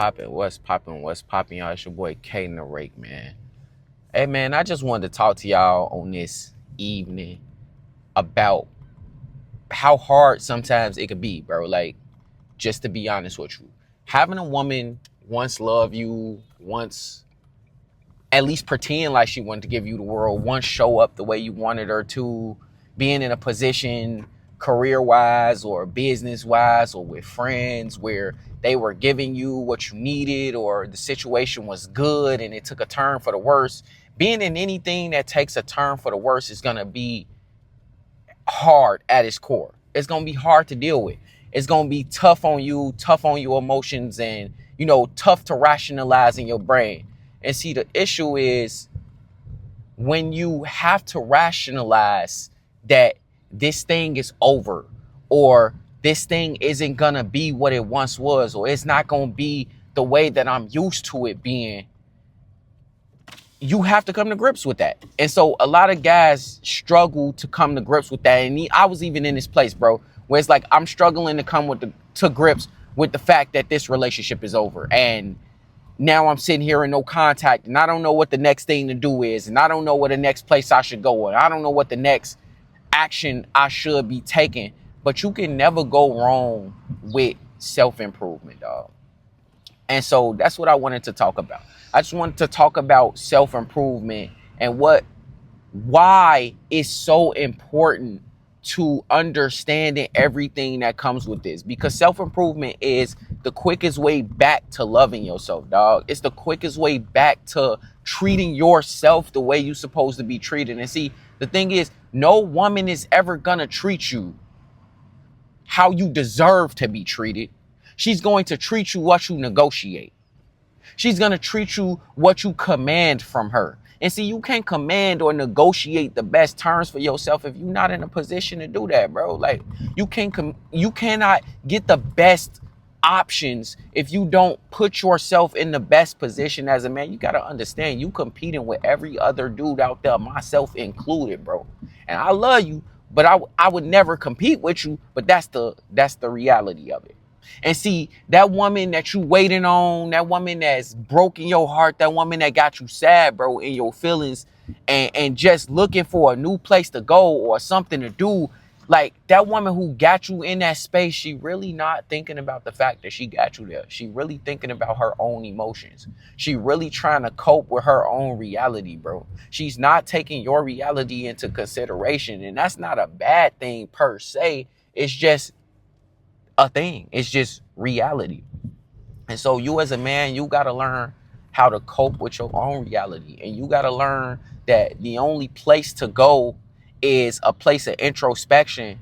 poppin'? What's poppin'? What's poppin', y'all? It's your boy K the Rake, man. Hey, man, I just wanted to talk to y'all on this evening about how hard sometimes it could be, bro. Like, just to be honest with you, having a woman once love you, once at least pretend like she wanted to give you the world, once show up the way you wanted her to, being in a position career-wise or business-wise or with friends where they were giving you what you needed or the situation was good and it took a turn for the worse. Being in anything that takes a turn for the worse is going to be hard at its core. It's going to be hard to deal with. It's going to be tough on you, tough on your emotions, and, tough to rationalize in your brain. And see, the issue is when you have to rationalize that this thing is over, or this thing isn't going to be what it once was, or it's not going to be the way that I'm used to it being, you have to come to grips with that. And so a lot of guys struggle to come to grips with that. And I was even in this place, bro, where it's like I'm struggling to come to grips with the fact that this relationship is over. And now I'm sitting here in no contact, and I don't know what the next thing to do is, and I don't know where the next place I should go, and I don't know what the next action I should be taking. But you can never go wrong with self-improvement, dog. And so that's what I wanted to talk about. I just wanted to talk about self-improvement and why it's so important to understanding everything that comes with this, because self-improvement is the quickest way back to loving yourself, dog. It's the quickest way back to treating yourself the way you're supposed to be treated. And see, the thing is, no woman is ever gonna treat you how you deserve to be treated. She's going to treat you what you negotiate. She's going to treat you what you command from her. And see, you can't command or negotiate the best terms for yourself if you're not in a position to do that, bro. Like, you cannot get the best options if you don't put yourself in the best position as a man. You got to understand, you competing with every other dude out there, myself included, bro. And I love you, but I would never compete with you. But that's the reality of it. And see, that woman that you waiting on, that woman that's broken your heart, that woman that got you sad, bro, in your feelings, and just looking for a new place to go or something to do, like that woman who got you in that space, she really not thinking about the fact that she got you there. She really thinking about her own emotions. She really trying to cope with her own reality, bro. She's not taking your reality into consideration, and that's not a bad thing per se. It's just a thing. It's just reality. And so you as a man, you got to learn how to cope with your own reality. And you got to learn that the only place to go is a place of introspection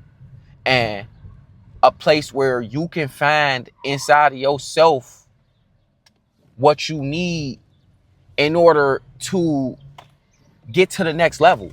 and a place where you can find inside of yourself what you need in order to get to the next level.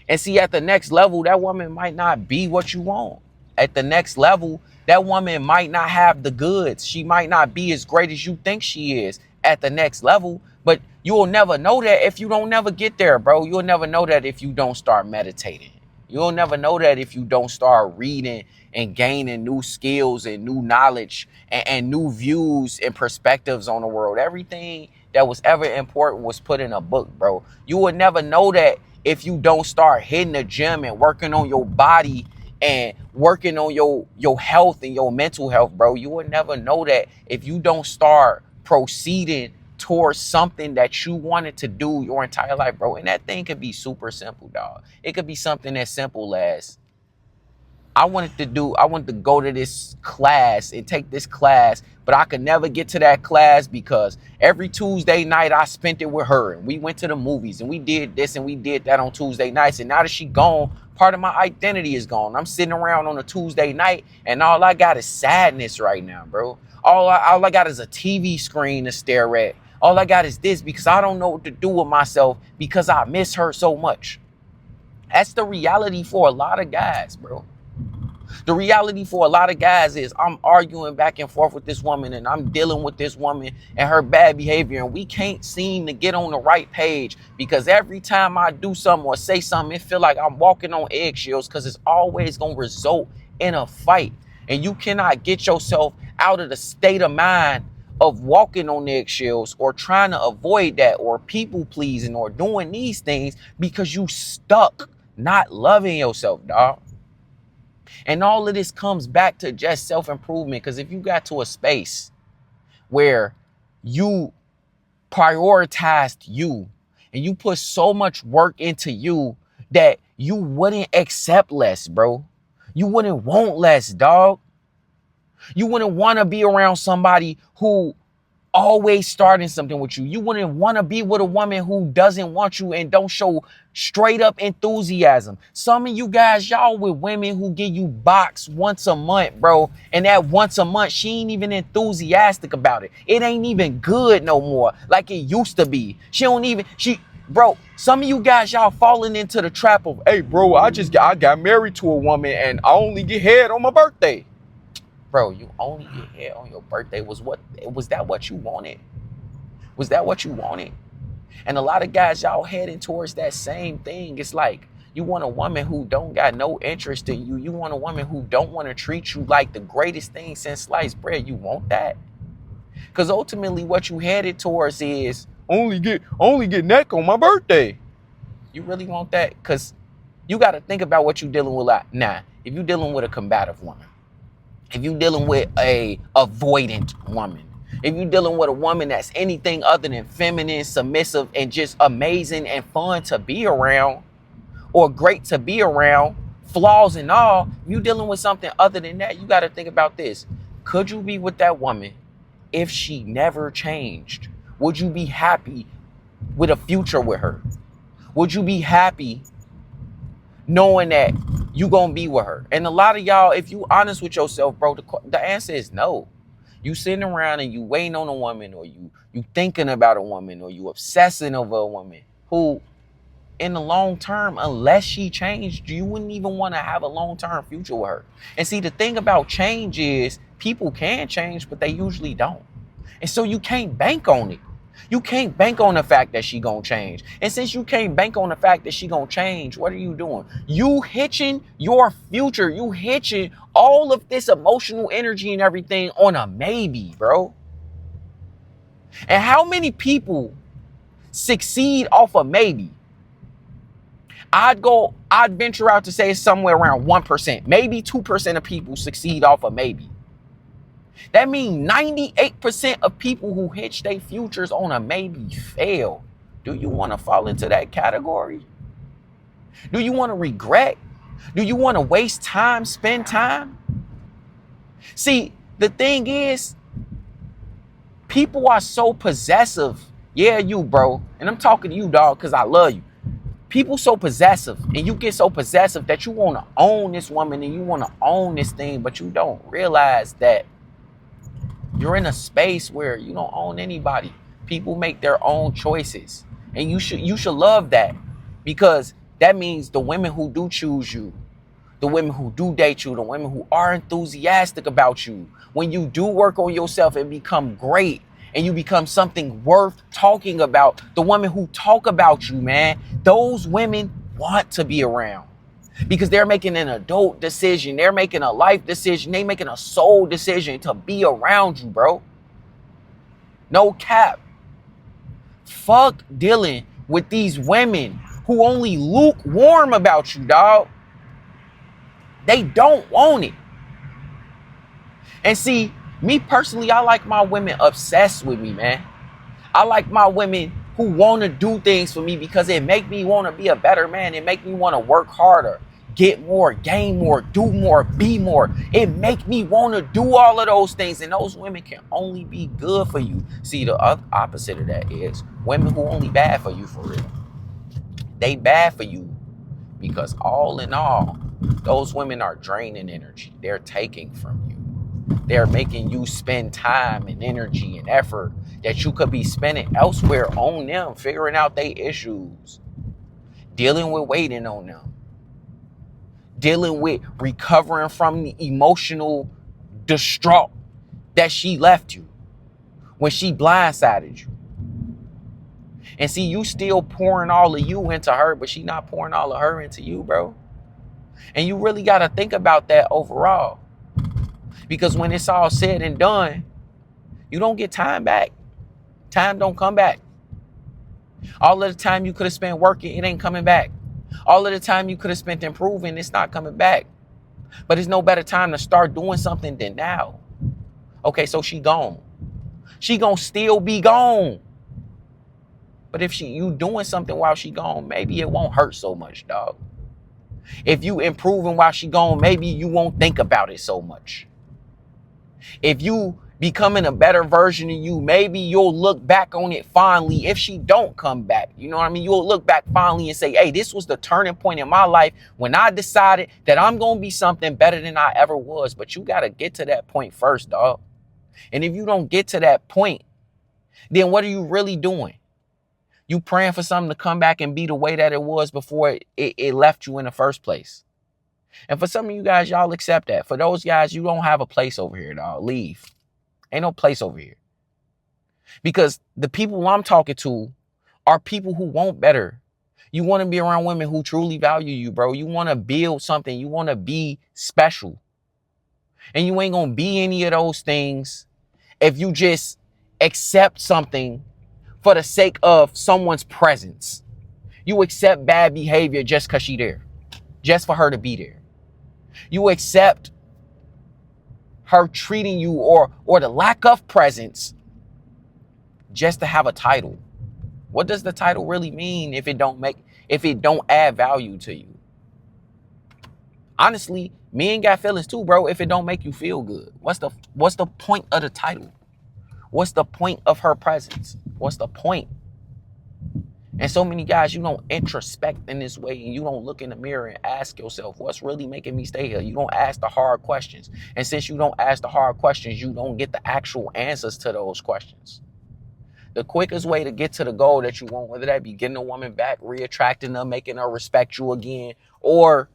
And see, at the next level, that woman might not be what you want. At the next level, that woman might not have the goods. She might not be as great as you think she is at the next level. But you'll never know that if you don't never get there, bro. You'll never know that if you don't start meditating. You'll never know that if you don't start reading and gaining new skills and new knowledge and new views and perspectives on the world. Everything that was ever important was put in a book, bro. You will never know that if you don't start hitting the gym and working on your body and working on your health and your mental health, bro. You will never know that if you don't start proceeding towards something that you wanted to do your entire life, bro. And that thing could be super simple, dog. It could be something as simple as I wanted to go to this class and take this class, but I could never get to that class because every Tuesday night I spent it with her, and we went to the movies and we did this and we did that on Tuesday nights. And now that she gone, part of my identity is gone. I'm sitting around on a Tuesday night and all I got is sadness right now, bro. All I got is a TV screen to stare at. All I got is this because I don't know what to do with myself because I miss her so much. That's the reality for a lot of guys, bro. The reality for a lot of guys is I'm arguing back and forth with this woman and I'm dealing with this woman and her bad behavior, and we can't seem to get on the right page because every time I do something or say something, it feel like I'm walking on eggshells because it's always going to result in a fight. And you cannot get yourself out of the state of mind of walking on eggshells or trying to avoid that or people pleasing or doing these things because you stuck not loving yourself, dog. And all of this comes back to just self-improvement. Because if you got to a space where you prioritized you and you put so much work into you that you wouldn't accept less, bro. You wouldn't want less, dog. You wouldn't want to be around somebody who always starting something with you. You wouldn't want to be with a woman who doesn't want you and don't show straight up enthusiasm. Some of you guys, y'all with women who give you box once a month, bro. And that once a month, she ain't even enthusiastic about it. It ain't even good no more like it used to be. Bro, some of you guys, y'all falling into the trap of, hey, bro, I got married to a woman and I only get head on my birthday. Bro, you only get head on your birthday. Was that what you wanted? Was that what you wanted? And a lot of guys, y'all heading towards that same thing. It's like you want a woman who don't got no interest in you. You want a woman who don't want to treat you like the greatest thing since sliced bread. You want that? Because ultimately what you headed towards is only get neck on my birthday. You really want that? Because you got to think about what you're dealing with. Nah, if you're dealing with a combative woman, if you're dealing with a avoidant woman, if you're dealing with a woman that's anything other than feminine, submissive, and just amazing and fun to be around, or great to be around, flaws and all, you dealing with something other than that, you got to think about this. Could you be with that woman if she never changed? Would you be happy with a future with her? Would you be happy knowing that you gonna be with her? And a lot of y'all, if you honest with yourself, bro, the answer is no. You sitting around and you waiting on a woman, or you thinking about a woman, or you obsessing over a woman who in the long term, unless she changed, you wouldn't even want to have a long-term future with her. And see, the thing about change is people can change, but they usually don't. And so you can't bank on it. You can't bank on the fact that she gonna change. And since you can't bank on the fact that she gonna change, what are you doing? You hitching your future. You hitching all of this emotional energy and everything on a maybe, bro. And how many people succeed off a maybe? I'd venture out to say it's somewhere around 1%, maybe 2% of people succeed off a maybe. That means 98% of people who hitch their futures on a maybe fail. Do you want to fall into that category? Do you want to regret? Do you want to waste time, spend time? See, the thing is, people are so possessive. Yeah, you, bro. And I'm talking to you, dog, because I love you. People so possessive, and you get so possessive that you want to own this woman and you want to own this thing, but you don't realize that you're in a space where you don't own anybody. People make their own choices, and you should love that, because that means the women who do choose you, the women who do date you, the women who are enthusiastic about you, when you do work on yourself and become great and you become something worth talking about, the women who talk about you, man, those women want to be around. Because they're making an adult decision. They're making a life decision. They're making a soul decision to be around you, bro. No cap. Fuck dealing with these women who only lukewarm about you, dog. They don't want it. And see, me personally, I like my women obsessed with me, man. I like my women who want to do things for me because it make me want to be a better man. It make me want to work harder, get more, gain more, do more, be more. It make me want to do all of those things. And those women can only be good for you. See, the opposite of that is women who only bad for you for real. They bad for you because all in all, those women are draining energy. They're taking from you. They're making you spend time and energy and effort that you could be spending elsewhere on them, figuring out their issues, dealing with waiting on them, dealing with recovering from the emotional distraught that she left you when she blindsided you. And see, you still pouring all of you into her, but she not pouring all of her into you, bro. And you really got to think about that overall. Because when it's all said and done, You don't get time back. Time don't come back. All of the time you could have spent working, it ain't coming back. All of the time you could have spent improving, it's not coming back. But it's no better time to start doing something than now. Okay, so she gone. She gonna still be gone. But if you doing something while she gone, maybe it won't hurt so much, dog. If you improving while she gone, maybe you won't think about it so much. If you becoming a better version of you, maybe you'll look back on it fondly if she don't come back. You know what I mean? You'll look back fondly and say, hey, this was the turning point in my life when I decided that I'm going to be something better than I ever was. But you got to get to that point first, dog. And if you don't get to that point, then what are you really doing? You praying for something to come back and be the way that it was before it left you in the first place. And for some of you guys, y'all accept that. For those guys, you don't have a place over here, dog. Leave. Ain't no place over here. Because the people I'm talking to are people who want better. You want to be around women who truly value you, bro. You want to build something. You want to be special. And you ain't going to be any of those things if you just accept something for the sake of someone's presence. You accept bad behavior just because she's there. Just for her to be there. You accept her treating you or the lack of presence just to have a title. What does the title really mean if it don't add value to you? Honestly, men got feelings too, bro, if it don't make you feel good. What's the point of the title? What's the point of her presence? What's the point? And so many guys, you don't introspect in this way and you don't look in the mirror and ask yourself, what's really making me stay here? You don't ask the hard questions. And since you don't ask the hard questions, you don't get the actual answers to those questions. The quickest way to get to the goal that you want, whether that be getting a woman back, reattracting her, making her respect you again, or,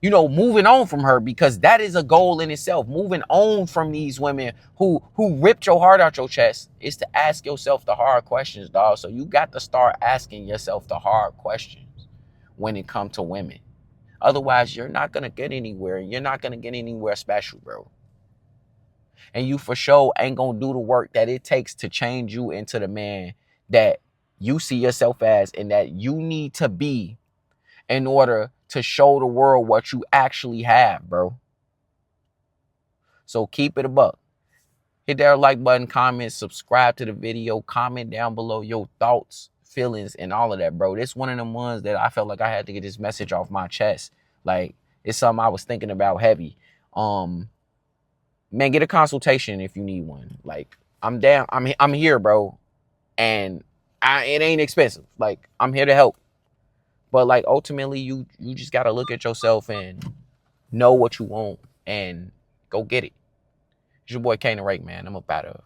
moving on from her, because that is a goal in itself. Moving on from these women who ripped your heart out your chest is to ask yourself the hard questions, dog. So you got to start asking yourself the hard questions when it comes to women. Otherwise, you're not going to get anywhere, and you're not going to get anywhere special, bro. And you for sure ain't going to do the work that it takes to change you into the man that you see yourself as and that you need to be in order to show the world what you actually have, bro. So keep it a buck. Hit that like button, comment, subscribe to the video, comment down below your thoughts, feelings, and all of that, bro. This one of them ones that I felt like I had to get this message off my chest. Like, it's something I was thinking about heavy. Man, get a consultation if you need one. Like, I'm down. I'm here, bro. And it ain't expensive. Like, I'm here to help. But like ultimately, you just gotta look at yourself and know what you want and go get it. It's your boy Kane the Rake, man. I'm about to